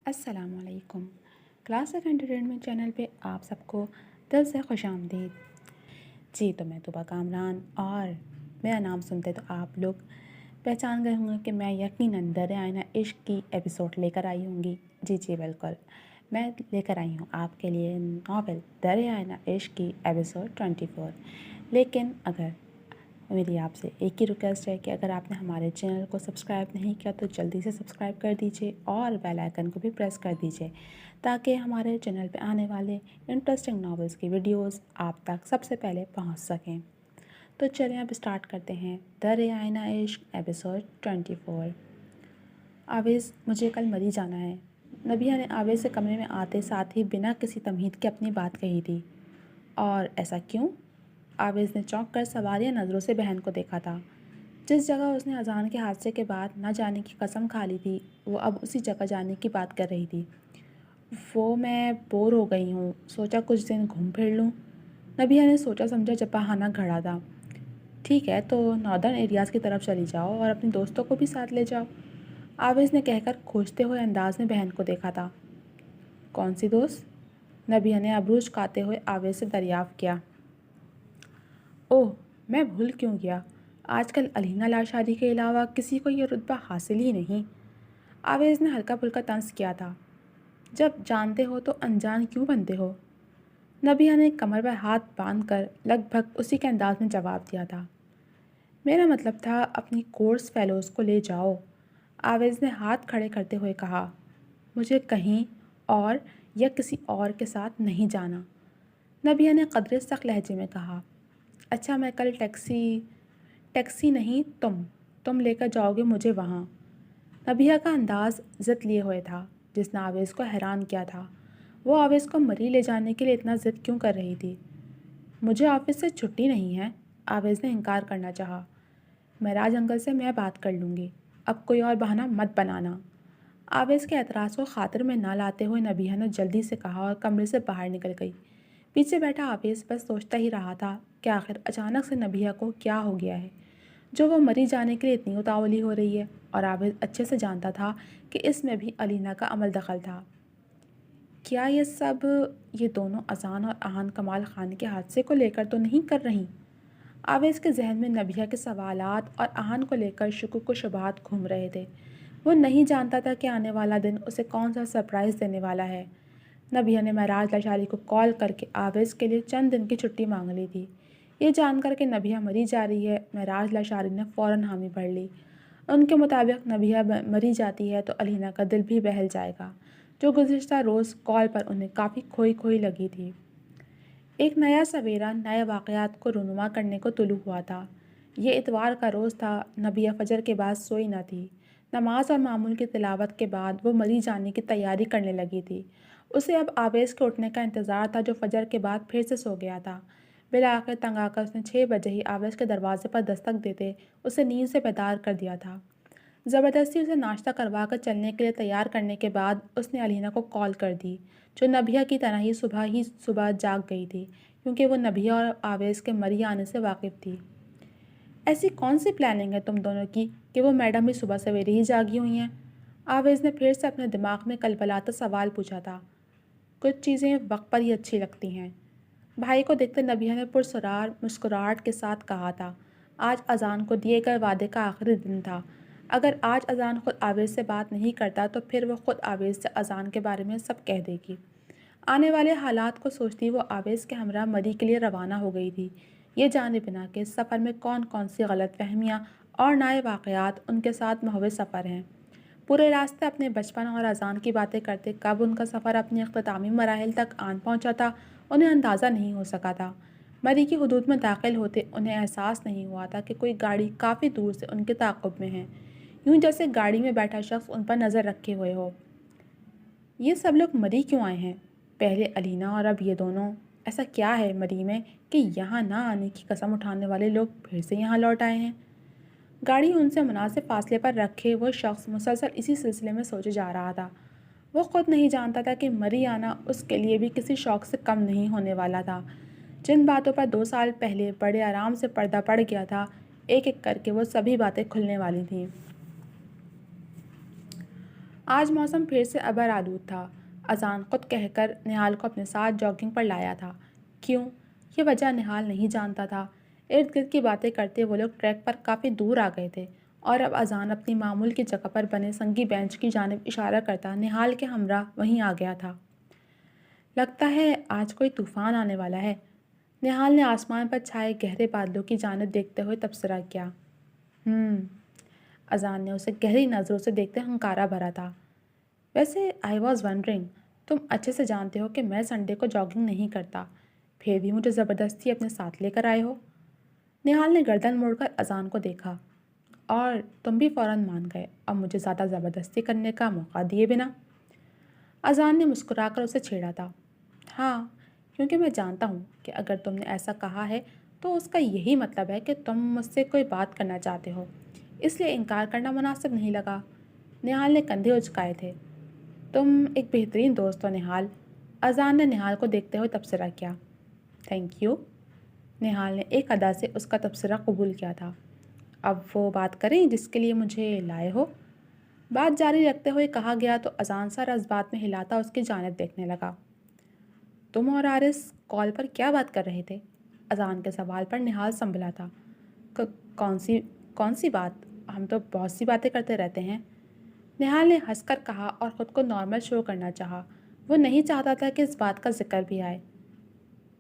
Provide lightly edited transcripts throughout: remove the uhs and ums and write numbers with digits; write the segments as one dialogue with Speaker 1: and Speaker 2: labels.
Speaker 1: السلام علیکم۔ Classic entertainment channel پہ آپ سب کو دل سے خوش آمدید۔ جی تو میں طبع کامران، اور میرا نام سنتے تو آپ لوگ پہچان گئے ہوں گے کہ میں یقیناً در آئینہ عشق کی ایپیسوڈ لے کر آئی ہوں گی۔ جی بالکل، میں لے کر آئی ہوں آپ کے لیے ناول در آئینہ عشق کی ایپیسوڈ 24۔ لیکن اگر میری آپ سے ایک ہی ریکویسٹ ہے کہ اگر آپ نے ہمارے چینل کو سبسکرائب نہیں کیا تو جلدی سے سبسکرائب کر دیجئے اور بیل آئیکن کو بھی پریس کر دیجئے تاکہ ہمارے چینل پہ آنے والے انٹرسٹنگ ناولز کی ویڈیوز آپ تک سب سے پہلے پہنچ سکیں۔ تو چلیں اب اسٹارٹ کرتے ہیں در آئینہ عشق ایپیسوڈ 24۔ آویز، مجھے کل مری جانا ہے، نبیہ نے آویز سے کمرے میں آتے ساتھ ہی بنا کسی تمہید کے اپنی بات کہی تھی۔ اور ایسا کیوں؟ آویز نے چونک کر سوالیہ نظروں سے بہن کو دیکھا تھا۔ جس جگہ اس نے اذان کے حادثے کے بعد نہ جانے کی قسم کھا لی تھی، وہ اب اسی جگہ جانے کی بات کر رہی تھی۔ وہ میں بور ہو گئی ہوں، سوچا کچھ دن گھوم پھر لوں۔ نبیہ نے سوچا سمجھا جب بہانہ گھڑا تھا۔ ٹھیک ہے تو ناردرن ایریاز کی طرف چلی جاؤ اور اپنے دوستوں کو بھی ساتھ لے جاؤ، آویز نے کہہ کر کھوجتے ہوئے انداز میں بہن کو دیکھا تھا۔ کون سی دوست؟ نبیہ نے ابرو چکاتے ہوئے آویز سے دریافت کیا۔ اوہ، میں بھول کیوں گیا، آج کل علینا لاشاری کے علاوہ کسی کو یہ رتبہ حاصل ہی نہیں۔ آویز نے ہلکا پھلکا طنز کیا تھا۔ جب جانتے ہو تو انجان کیوں بنتے ہو؟ نبیہ نے کمر پر ہاتھ باندھ کر لگ بھگ اسی کے انداز میں جواب دیا تھا۔ میرا مطلب تھا اپنی کورس فیلوز کو لے جاؤ، آویز نے ہاتھ کھڑے کرتے ہوئے کہا۔ مجھے کہیں اور یا کسی اور کے ساتھ نہیں جانا، نبیہ نے قدرے سخت لہجے میں کہا۔ اچھا میں کل ٹیکسی نہیں تم لے کر جاؤ گے مجھے وہاں۔ نبیہ کا انداز ضد لیے ہوئے تھا جس نے آویز کو حیران کیا تھا۔ وہ آویز کو مری لے جانے کے لیے اتنا ضد کیوں کر رہی تھی؟ مجھے آفس سے چھٹی نہیں ہے، آویز نے انکار کرنا چاہا۔ معراج انکل سے میں بات کر لوں گی، اب کوئی اور بہانہ مت بنانا، آویز کے اعتراض کو خاطر میں نہ لاتے ہوئے نبیہ نے جلدی سے کہا اور کمرے سے باہر نکل گئی۔ پیچھے بیٹھا آویز بس سوچتا ہی رہا تھا کہ آخر اچانک سے نبیہ کو کیا ہو گیا ہے جو وہ مری جانے کے لیے اتنی اتاولی ہو رہی ہے، اور آویز اچھے سے جانتا تھا کہ اس میں بھی علینا کا عمل دخل تھا۔ کیا یہ دونوں اذان اور احان کمال خان کے حادثے کو لے کر تو نہیں کر رہی؟ آویز کے ذہن میں نبیہ کے سوالات اور احان کو لے کر شکوک و شبہات گھوم رہے تھے۔ وہ نہیں جانتا تھا کہ آنے والا دن اسے کون سا سرپرائز دینے والا ہے۔ نبیہ نے معراج لاشاری کو کال کر کے آویز کے لیے چند دن کی چھٹی مانگ لی تھی۔ یہ جان کر کہ نبیہ مری جا رہی ہے، معراج لاشاری نے فوراً حامی بھر لی۔ ان کے مطابق نبیہ مری جاتی ہے تو علینا کا دل بھی بہل جائے گا، جو گزشتہ روز کال پر انہیں کافی کھوئی کھوئی لگی تھی۔ ایک نیا سویرا نئے واقعات کو رونما کرنے کو طلوع ہوا تھا۔ یہ اتوار کا روز تھا۔ نبیہ فجر کے بعد سوئی نہ تھی۔ نماز اور معمول کی تلاوت کے بعد وہ مری جانے کی تیاری کرنے لگی تھی۔ اسے اب آویز کے اٹھنے کا انتظار تھا جو فجر کے بعد پھر سے سو گیا تھا۔ بالآخر تنگ آ کر اس نے 6 بجے ہی آویز کے دروازے پر دستک دیتے اسے نیند سے بیدار کر دیا تھا۔ زبردستی اسے ناشتہ کروا کر چلنے کے لیے تیار کرنے کے بعد اس نے علینا کو کال کر دی، جو نبیہ کی طرح ہی صبح جاگ گئی تھی، کیونکہ وہ نبیہ اور آویز کے مری آنے سے واقف تھی۔ ایسی کون سی پلاننگ ہے تم دونوں کی کہ وہ میڈم بھی صبح سویرے ہی جاگی ہوئی ہیں؟ آویز نے پھر سے اپنے دماغ میں کلبلاتا سوال پوچھا تھا۔ کچھ چیزیں وقت پر ہی اچھی لگتی ہیں، بھائی کو دیکھتے نبیہ نے پرسرار مسکراہٹ کے ساتھ کہا تھا۔ آج اذان کو دیے گئے وعدے کا آخری دن تھا۔ اگر آج اذان خود آویز سے بات نہیں کرتا تو پھر وہ خود آویز سے اذان کے بارے میں سب کہہ دے گی۔ آنے والے حالات کو سوچتی وہ آویز کے ہمراہ مری کے لیے روانہ ہو گئی تھی، یہ جانے بنا کہ سفر میں کون کون سی غلط فہمیاں اور نئے واقعات ان کے ساتھ محو سفر ہیں۔ پورے راستے اپنے بچپن اور اذان کی باتیں کرتے کب ان کا سفر اپنے اختتامی مراحل تک آن پہنچا تھا انہیں اندازہ نہیں ہو سکا تھا۔ مری کی حدود میں داخل ہوتے انہیں احساس نہیں ہوا تھا کہ کوئی گاڑی کافی دور سے ان کے تعاقب میں ہے، یوں جیسے گاڑی میں بیٹھا شخص ان پر نظر رکھے ہوئے ہو۔ یہ سب لوگ مری کیوں آئے ہیں؟ پہلے علینا اور اب یہ دونوں۔ ایسا کیا ہے مری میں کہ یہاں نہ آنے کی قسم اٹھانے والے لوگ پھر سے یہاں لوٹ آئے ہیں؟ گاڑی ان سے مناسب فاصلے پر رکھے وہ شخص مسلسل اسی سلسلے میں سوچے جا رہا تھا۔ وہ خود نہیں جانتا تھا کہ مری آنا اس کے لیے بھی کسی شوق سے کم نہیں ہونے والا تھا۔ جن باتوں پر 2 سال پہلے بڑے آرام سے پردہ پڑ گیا تھا، ایک ایک کر کے وہ سبھی باتیں کھلنے والی تھیں۔ آج موسم پھر سے ابر آلود تھا۔ اذان خود کہہ کر نہال کو اپنے ساتھ جاگنگ پر لایا تھا۔ کیوں؟ یہ وجہ نہال نہیں جانتا تھا۔ ارد گرد کی باتیں کرتے وہ لوگ ٹریک پر کافی دور آ گئے تھے اور اب اذان اپنی معمول کی جگہ پر بنے سنگی بینچ کی جانب اشارہ کرتا نہال کے ہمراہ وہیں آ گیا تھا۔ لگتا ہے آج کوئی طوفان آنے والا ہے، نہال نے آسمان پر چھائے گہرے بادلوں کی جانب دیکھتے ہوئے تبصرہ کیا۔ اذان نے اسے گہری نظروں سے دیکھتے ہنکارا بھرا تھا۔ ویسے آئی واز ونڈرنگ، تم اچھے سے جانتے ہو کہ میں سنڈے کو جاگنگ نہیں کرتا، پھر بھی مجھے زبردستی اپنے ساتھ لے کر آئے ہو۔ نہال نے گردن موڑ کر اذان کو دیکھا۔ اور تم بھی فوراً مان گئے اور مجھے زیادہ زبردستی کرنے کا موقع دیے بنا۔ اذان نے مسکرا کر اسے چھیڑا تھا۔ ہاں، کیونکہ میں جانتا ہوں کہ اگر تم نے ایسا کہا ہے تو اس کا یہی مطلب ہے کہ تم مجھ سے کوئی بات کرنا چاہتے ہو، اس لیے انکار کرنا مناسب نہیں لگا۔ نہال نے کندھے اچکائے تھے۔ تم ایک بہترین دوست ہو نہال، اذان نے نہال کو دیکھتے ہوئے تبصرہ کیا۔ تھینک یو، نہال نے ایک ادا سے اس کا تبصرہ قبول کیا تھا۔ اب وہ بات کریں جس کے لیے مجھے لائے ہو؟ بات جاری رکھتے ہوئے کہا گیا تو اذان سر اس بات میں ہلاتا اس کی جانب دیکھنے لگا۔ تم اور عارض کال پر کیا بات کر رہے تھے؟ اذان کے سوال پر نہال سنبھلا تھا۔ کون سی بات؟ ہم تو بہت سی باتیں کرتے رہتے ہیں، نہال نے ہنس کر کہا اور خود کو نارمل شو کرنا چاہا۔ وہ نہیں چاہتا تھا کہ اس بات کا ذکر بھی آئے۔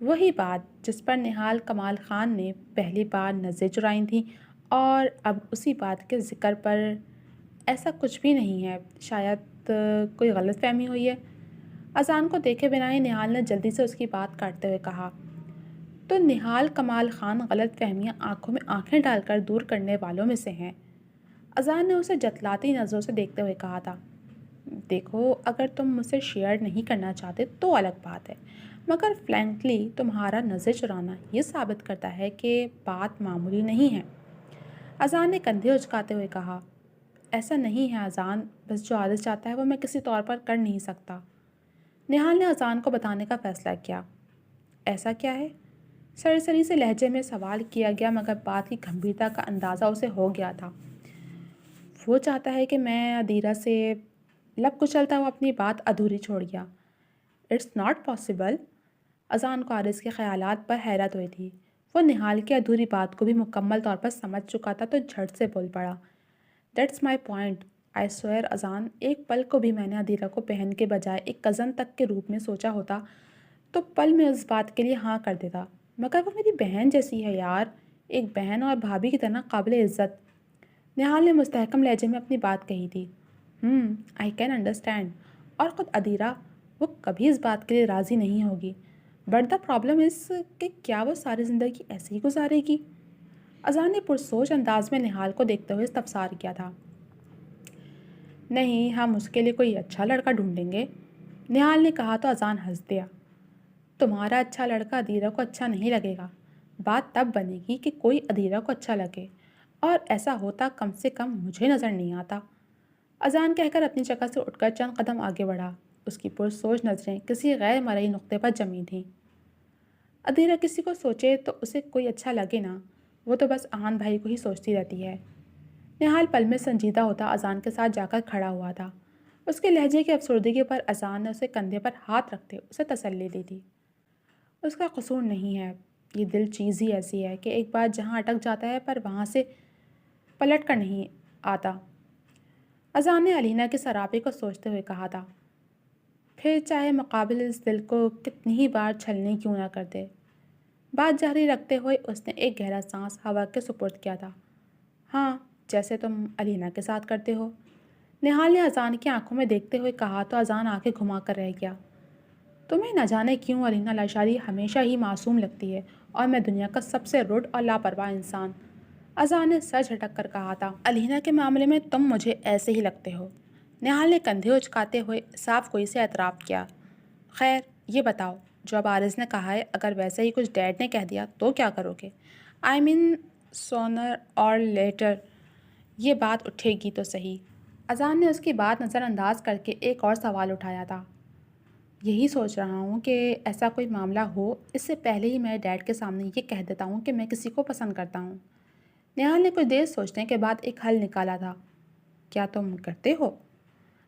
Speaker 1: وہی بات جس پر نہال کمال خان نے پہلی بار نظریں چرائیں تھیں، اور اب اسی بات کے ذکر پر ایسا کچھ بھی نہیں ہے، شاید کوئی غلط فہمی ہوئی ہے۔ اذان کو دیکھے بنا ہی نہال نے جلدی سے اس کی بات کاٹتے ہوئے کہا۔ تو نہال کمال خان غلط فہمیاں آنکھوں میں آنکھیں ڈال کر دور کرنے والوں میں سے ہیں۔ اذان نے اسے جتلاتی نظروں سے دیکھتے ہوئے کہا تھا۔ دیکھو، اگر تم مجھ سے شیئر نہیں کرنا چاہتے تو الگ بات ہے، مگر فرینکلی تمہارا نظر چرانا یہ ثابت کرتا ہے کہ بات معمولی نہیں ہے۔ اذان نے کندھے اچکاتے ہوئے کہا۔ ایسا نہیں ہے اذان، بس جو عارض چاہتا ہے وہ میں کسی طور پر کر نہیں سکتا۔ نہال نے اذان کو بتانے کا فیصلہ کیا۔ ایسا کیا ہے؟ سرسری سے لہجے میں سوال کیا گیا، مگر بات کی گمبھیرتا کا اندازہ اسے ہو گیا تھا۔ وہ چاہتا ہے کہ میں ادیرہ سے لب کچلتا ہوا اپنی بات ادھوری چھوڑ گیا۔ It's not possible. اذان کو عارض کے خیالات پر حیرت ہوئی تھی۔ وہ نہال کی ادھوری بات کو بھی مکمل طور پر سمجھ چکا تھا تو جھٹ سے بول پڑا۔ دیٹس مائی پوائنٹ، آئی سوئر اذان، ایک پل کو بھی میں نے ادیرہ کو بہن کے بجائے ایک کزن تک کے روپ میں سوچا ہوتا تو پل میں اس بات کے لیے ہاں کر دیتا، مگر وہ میری بہن جیسی ہے یار، ایک بہن اور بھابھی کی طرح قابل عزت۔ نہال نے مستحکم لہجے میں اپنی بات کہی تھی۔ آئی کین انڈرسٹینڈ، اور خود ادیرہ، وہ کبھی اس بات کے لیے راضی نہیں ہوگی، بٹ دا پرابلم از کہ کیا وہ ساری زندگی ایسے ہی گزارے گی؟ اذان نے پرسوچ انداز میں نہال کو دیکھتے ہوئے استفسار کیا تھا۔ نہیں، ہم اس کے لیے کوئی اچھا لڑکا ڈھونڈیں گے، نہال نے کہا تو اذان ہنس دیا۔ تمہارا اچھا لڑکا ادیرہ کو اچھا نہیں لگے گا، بات تب بنے گی کہ کوئی ادیرہ کو اچھا لگے، اور ایسا ہوتا کم سے کم مجھے نظر نہیں آتا۔ اذان کہہ کر اپنی جگہ سے اٹھ کر چند قدم آگے بڑھا۔ اس کی پرسوچ نظریں کسی غیر مرئی نقطے پر جمی تھیں۔ ادیرہ کسی کو سوچے تو اسے کوئی اچھا لگے نا، وہ تو بس آہن بھائی کو ہی سوچتی رہتی ہے۔ نہال پل میں سنجیدہ ہوتا اذان کے ساتھ جا کر کھڑا ہوا تھا۔ اس کے لہجے کی افسردگی پر اذان نے اسے کندھے پر ہاتھ رکھتے اسے تسلی دی تھی۔ اس کا قصور نہیں ہے، یہ دل چیز ہی ایسی ہے کہ ایک بار جہاں اٹک جاتا ہے پر وہاں سے پلٹ کر نہیں آتا۔ اذان نے علینا کے سراپے کو سوچتے ہوئے کہا تھا۔ پھر چاہے مقابل اس دل کو کتنی ہی بار چھلنی کیوں نہ کر دے۔ بات جاری رکھتے ہوئے اس نے ایک گہرا سانس ہوا کے سپرد کیا تھا۔ ہاں، جیسے تم علینا کے ساتھ کرتے ہو، نہال نے اذان کی آنکھوں میں دیکھتے ہوئے کہا تو اذان آنکھیں گھما کر رہ گیا۔ تمہیں نہ جانے کیوں علینا لاشاری ہمیشہ ہی معصوم لگتی ہے، اور میں دنیا کا سب سے رڈ اور لاپرواہ انسان، اذان نے سر جھٹک کر کہا تھا۔ علینا کے معاملے میں تم مجھے ایسے ہی لگتے ہو، نہال نے کندھے اچکاتے ہوئے صاف گوئی سے اعتراف کیا۔ خیر یہ بتاؤ، جو اب عارض نے کہا ہے اگر ویسے ہی کچھ ڈیڈ نے کہہ دیا تو کیا کرو گے؟ آئی مین سونر اور لیٹر یہ بات اٹھے گی تو صحیح۔ اذان نے اس کی بات نظر انداز کر کے ایک اور سوال اٹھایا تھا۔ یہی سوچ رہا ہوں کہ ایسا کوئی معاملہ ہو اس سے پہلے ہی میں ڈیڈ کے سامنے یہ کہہ دیتا ہوں کہ میں کسی کو پسند کرتا ہوں۔ نہال نے کچھ دیر سوچنے کے بعد ایک حل نکالا تھا۔ کیا تم کرتے ہو؟